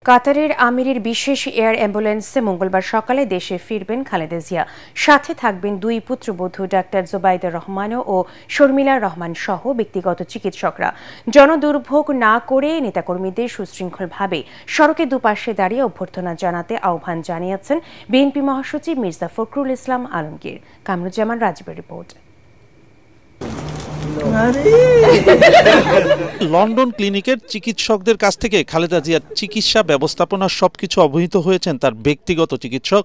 কাতারের আমিরের বিশেষ এয়ার অ্যাম্বুলেন্সে মঙ্গলবার সকালে দেশে ফিরবেন খালেদা জিয়া। সাথে থাকবেন দুই পুত্রবধূ ডাক্তার জোবাইদা রহমান ও শর্মিলা রহমান সহ ব্যক্তিগত চিকিৎসকরা। জনদুর্ভোগ না করে নেতাকর্মীদের সুশৃঙ্খলভাবে সড়কের দুপাশে দাঁড়িয়ে অভ্যর্থনা জানাতে আহ্বান জানিয়েছেন বিএনপি মহাসচিব মির্জা ফখরুল ইসলাম আলমগীর। কামরুজ্জামান রাজীবের রিপোর্ট। লন্ডন ক্লিনিকের চিকিৎসকদের কাছ থেকে খালেদা জিয়ার চিকিৎসা ব্যবস্থাপনার সবকিছু অবহিত হয়েছেন তার ব্যক্তিগত চিকিৎসক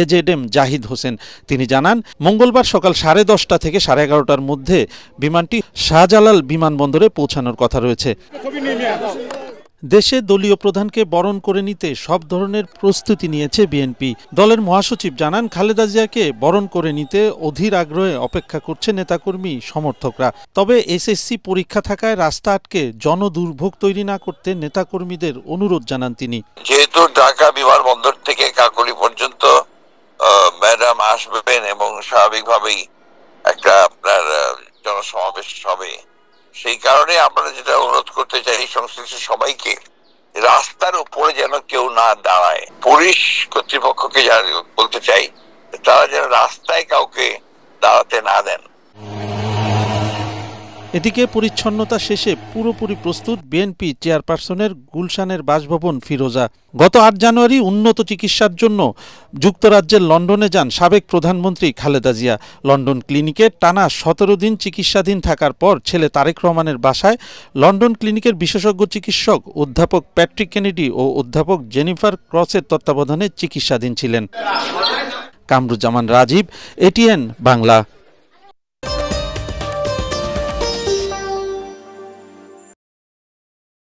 এজেডএম জাহিদ হোসেন। তিনি জানান, মঙ্গলবার সকাল 10:30 থেকে 11:30টার মধ্যে বিমানটি শাহজালাল বিমানবন্দরে পৌঁছানোর কথা রয়েছে। দেশে দলীয় প্রধানকে বরণ করে নিতে সব ধরনের প্রস্তুতি নিয়েছে বিএনপি। দলের মহাসচিব জানান, খালেদা জিয়াকে বরণ করে নিতে অধীর আগ্রহে অপেক্ষা করছে নেতাকর্মী সমর্থকরা। তবে এসএসসি পরীক্ষা থাকায় রাস্তা আটকে জনদুর্ভোগ তৈরি না করতে নেতাকর্মীদের অনুরোধ জানান তিনি। যেহেতু ঢাকা বিমানবন্দর থেকে কাকলী পর্যন্ত ম্যাডাম আসবেন এবং স্বাভাবিকভাবেই একটা আপনার জনসমাবেশ হবে, সেই কারণে আমরা যেটা অনুরোধ করতে চাই সংশ্লিষ্ট সবাইকে, রাস্তার উপরে যেন কেউ না দাঁড়ায়। পুলিশ কর্তৃপক্ষকে বলতে চাই, তারা যেন রাস্তায় কাউকে দাঁড়াতে না দেন। এদিকে পরিচ্ছন্নতা শেষে পুরোপুরি প্রস্তুত বিএনপি চেয়ারপারসনের গুলশানের বাসভবন ফিরোজা। গত 8 জানুয়ারি উন্নত চিকিৎসার জন্য যুক্তরাজ্যের লন্ডনে যান সাবেক প্রধানমন্ত্রী খালেদা জিয়া। লন্ডন ক্লিনিকে টানা 17 দিন চিকিৎসাধীন থাকার পর ছেলে তারেক রহমানের বাসায় লন্ডন ক্লিনিকের বিশেষজ্ঞ চিকিৎসক অধ্যাপক প্যাট্রিক কেনেডি ও অধ্যাপক জেনিফার ক্রসের তত্ত্বাবধানে চিকিৎসাধীন ছিলেন। কামরুজ্জামান রাজীব, এটিএন বাংলা।